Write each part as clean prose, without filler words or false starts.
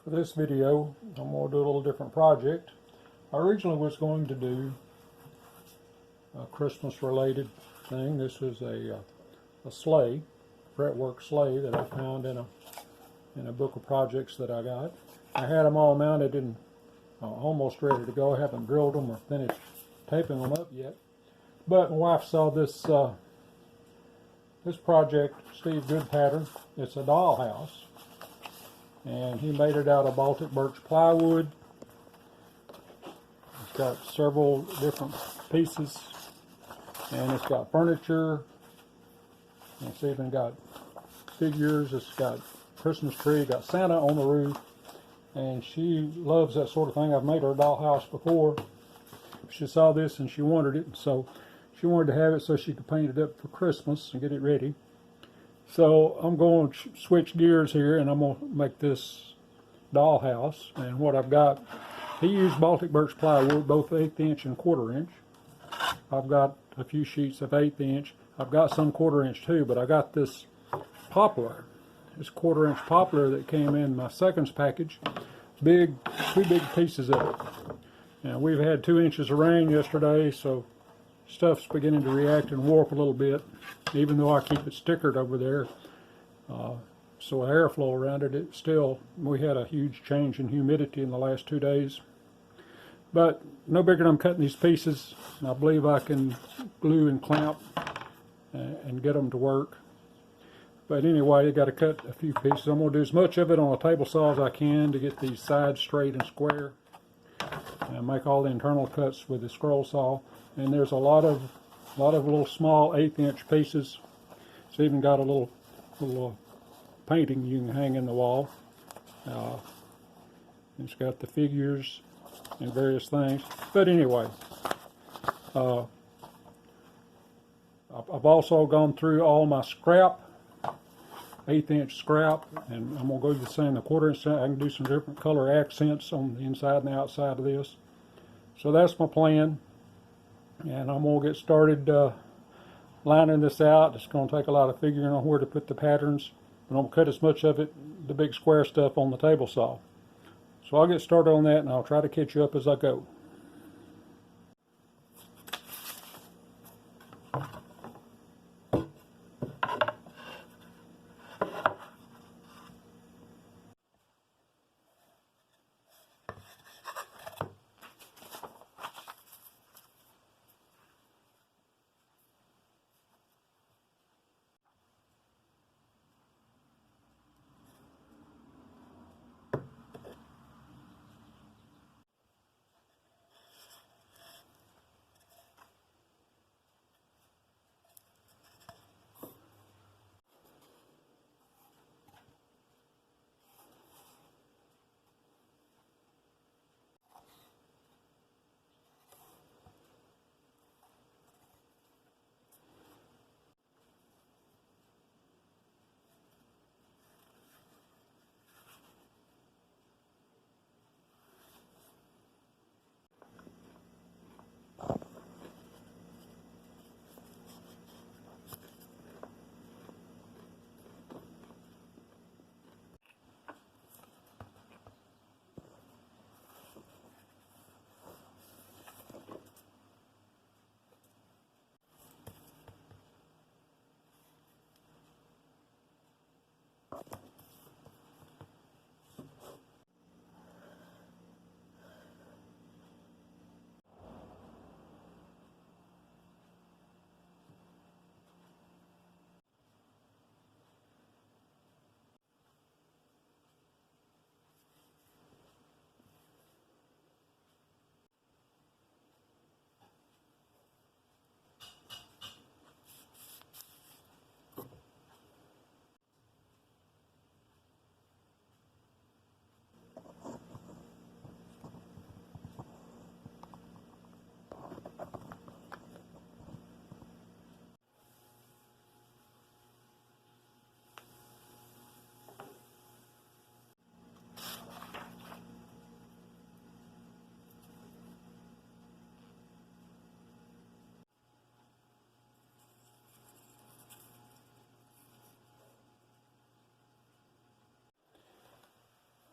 For this video, I'm going to do a little different project. I originally was going to do a Christmas related thing. This was a sleigh, fretwork sleigh that I found in a book of projects that I got. I had them all mounted and almost ready to go. I haven't drilled them or finished taping them up yet. But my wife saw this this project, Steve Good pattern. It's a dollhouse, and he made it out of Baltic birch plywood. It's got several different pieces, and it's got furniture. It's even got figures. It's got Christmas tree. Got Santa on the roof, and she loves that sort of thing. I've made her a dollhouse before. She saw this and she wanted it, so she wanted to have it so she could paint it up for Christmas and get it ready. So I'm going to switch gears here, and I'm going to make this dollhouse. And what I've got, he used Baltic birch plywood, both 1/8 inch and 1/4 inch. I've got a few sheets of 1/8 inch. I've got some 1/4 inch too, but I got this poplar, this 1/4 inch poplar that came in my seconds package. Two big pieces of it. And we've had 2 inches of rain yesterday, so stuff's beginning to react and warp a little bit, even though I keep it stickered over there. So airflow around it, we had a huge change in humidity in the last 2 days. But no bigger than I'm cutting these pieces, and I believe I can glue and clamp and get them to work. But anyway, you got to cut a few pieces. I'm going to do as much of it on a table saw as I can to get these sides straight and square, and make all the internal cuts with the scroll saw. And there's a lot of little small 1/8 inch pieces. It's even got a little painting you can hang in the wall. It's got the figures and various things. But anyway, I've also gone through all my scrap, 1/8 inch scrap, and I'm going to go the same, the 1/4 inch. I can do some different color accents on the inside and the outside of this. So that's my plan, and I'm going to get started lining this out. It's going to take a lot of figuring on where to put the patterns, and I'm going to cut as much of it, the big square stuff, on the table saw. So I'll get started on that, and I'll try to catch you up as I go.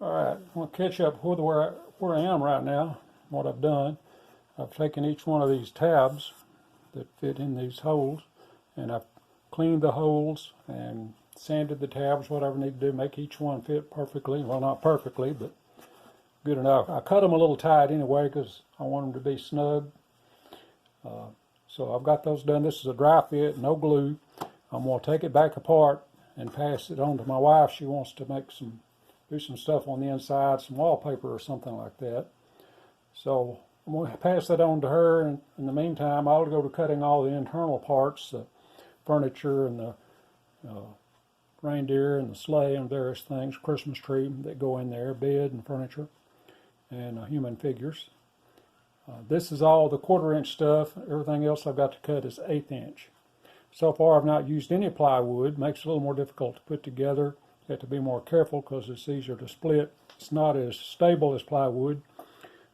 Alright, I'm going to catch up with where I am right now, what I've done. I've taken each one of these tabs that fit in these holes, and I've cleaned the holes and sanded the tabs, whatever I need to do, make each one fit perfectly. Well, not perfectly, but good enough. I cut them a little tight anyway because I want them to be snug. So I've got those done. This is a dry fit, no glue. I'm going to take it back apart and pass it on to my wife. She wants to do some stuff on the inside, some wallpaper or something like that. So I'm going to pass that on to her, and in the meantime I'll go to cutting all the internal parts, the furniture and the reindeer and the sleigh and various things, Christmas tree that go in there, bed and furniture, and human figures. This is all the 1/4 inch stuff. Everything else I've got to cut is 1/8 inch. So far I've not used any plywood. Makes it a little more difficult to put together. You have to be more careful because it's easier to split. It's not as stable as plywood,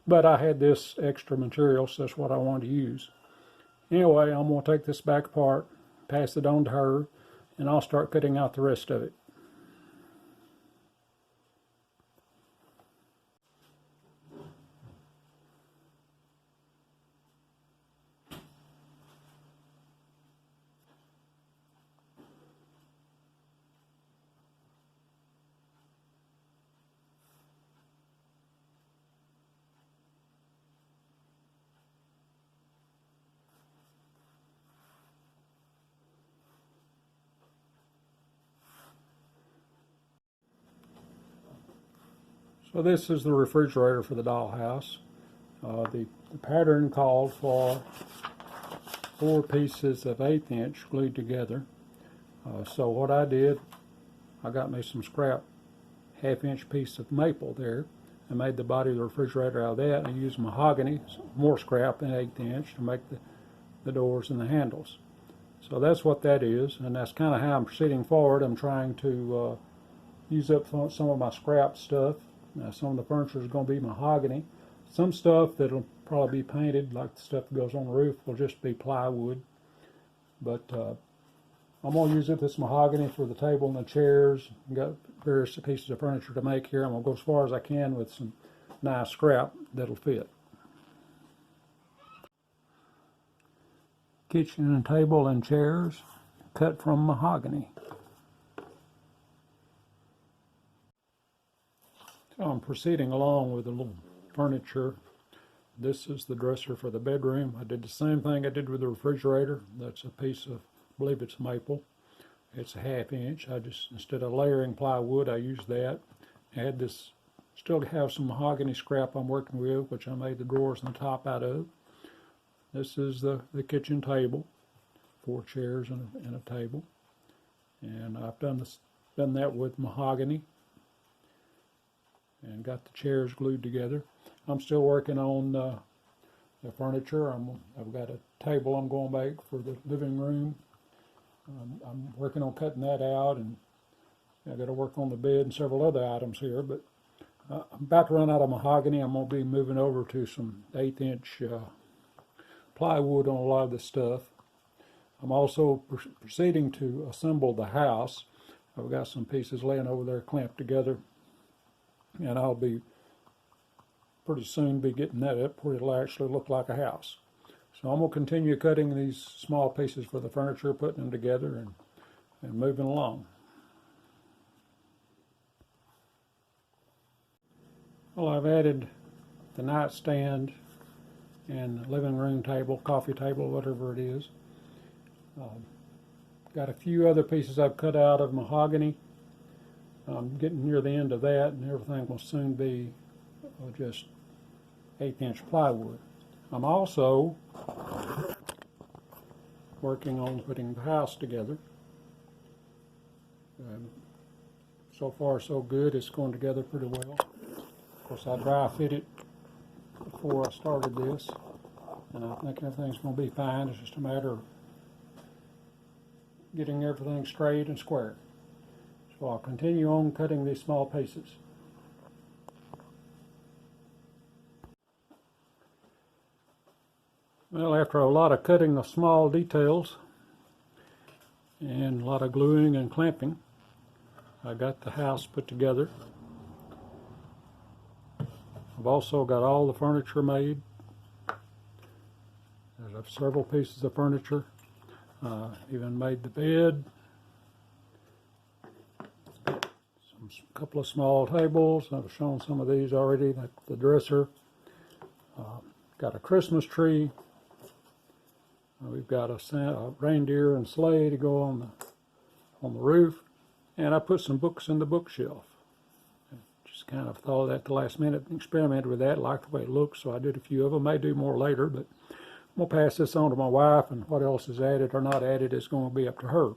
but I had this extra material, so that's what I wanted to use. Anyway, I'm going to take this back apart, pass it on to her, and I'll start cutting out the rest of it. So this is the refrigerator for the dollhouse. The pattern called for 4 pieces of 1/8 inch glued together. So what I did, I got me some scrap 1/2 inch piece of maple there. I made the body of the refrigerator out of that. I used mahogany, more scrap than 1/8 inch, to make the doors and the handles. So that's what that is, and that's kind of how I'm proceeding forward. I'm trying to use up some of my scrap stuff. Now, some of the furniture is going to be mahogany. Some stuff that'll probably be painted, like the stuff that goes on the roof, will just be plywood. But I'm going to use up this mahogany for the table and the chairs. I've got various pieces of furniture to make here. I'm going to go as far as I can with some nice scrap that'll fit. Kitchen and table and chairs cut from mahogany. So I'm proceeding along with the little furniture. This is the dresser for the bedroom. I did the same thing I did with the refrigerator. That's a piece of, I believe it's maple. It's a 1/2 inch. I just, instead of layering plywood, I used that. I had this, still have some mahogany scrap I'm working with, which I made the drawers and the top out of. This is the kitchen table, 4 chairs and a table. And I've done that with mahogany and got the chairs glued together. I'm still working on the furniture. I've got a table I'm going to make for the living room. I'm working on cutting that out, and I've got to work on the bed and several other items here, but I'm about to run out of mahogany. I'm going to be moving over to some 1/8 inch plywood on a lot of this stuff. I'm also proceeding to assemble the house. I've got some pieces laying over there clamped together, and I'll be pretty soon be getting that up where it'll actually look like a house. So I'm going to continue cutting these small pieces for the furniture, putting them together, and moving along. Well, I've added the nightstand and living room table, coffee table, whatever it is. Got a few other pieces I've cut out of mahogany. I'm getting near the end of that, and everything will soon be just 1/8 inch plywood. I'm also working on putting the house together. So far so good. It's going together pretty well. Of course, I dry fit it before I started this, and I think everything's going to be fine. It's just a matter of getting everything straight and square. So I'll continue on cutting these small pieces. Well, after a lot of cutting of small details and a lot of gluing and clamping, I got the house put together. I've also got all the furniture made. There's several pieces of furniture. Even made the bed. A couple of small tables. I've shown some of these already, like the dresser. Got a Christmas tree. We've got a reindeer and sleigh to go on the roof. And I put some books in the bookshelf. Just kind of thought of that at the last minute, experimented with that, liked the way it looked, so I did a few of them. May do more later, but I'm going to pass this on to my wife, and what else is added or not added is going to be up to her.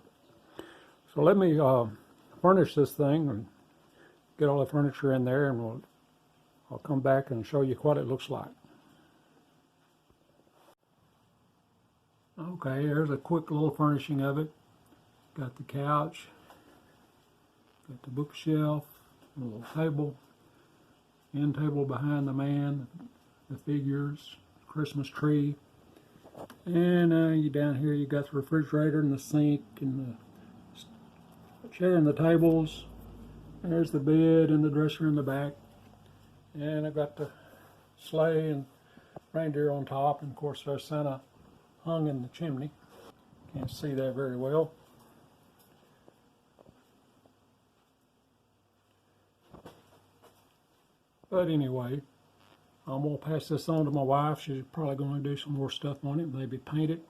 So let me furnish this thing and get all the furniture in there, and I'll come back and show you what it looks like. Okay, there's a quick little furnishing of it. Got the couch, got the bookshelf, a little table, end table behind the man, the figures, Christmas tree. And you down here you got the refrigerator and the sink and the chair and the tables. There's the bed and the dresser in the back. And I've got the sleigh and reindeer on top, and of course there's Santa hung in the chimney. Can't see that very well. But anyway, I'm going to pass this on to my wife. She's probably going to do some more stuff on it, maybe paint it,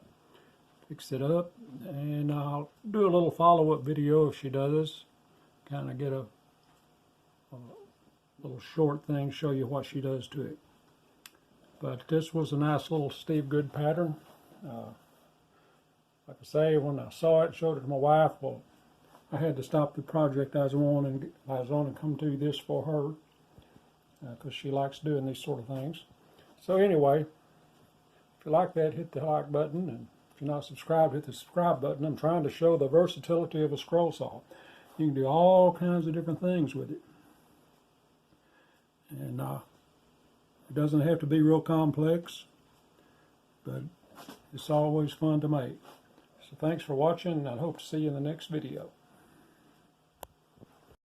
fix it up, and I'll do a little follow-up video if she does, kind of get a little short thing, show you what she does to it. But this was a nice little Steve Good pattern. Like I say, when I saw it, showed it to my wife, well, I had to stop the project I was on and come do this for her, because she likes doing these sort of things. So anyway, if you like that, hit the like button, and if you're not subscribed, hit the subscribe button. I'm trying to show the versatility of a scroll saw. You can do all kinds of different things with it. And it doesn't have to be real complex, but it's always fun to make. So thanks for watching, and I hope to see you in the next video.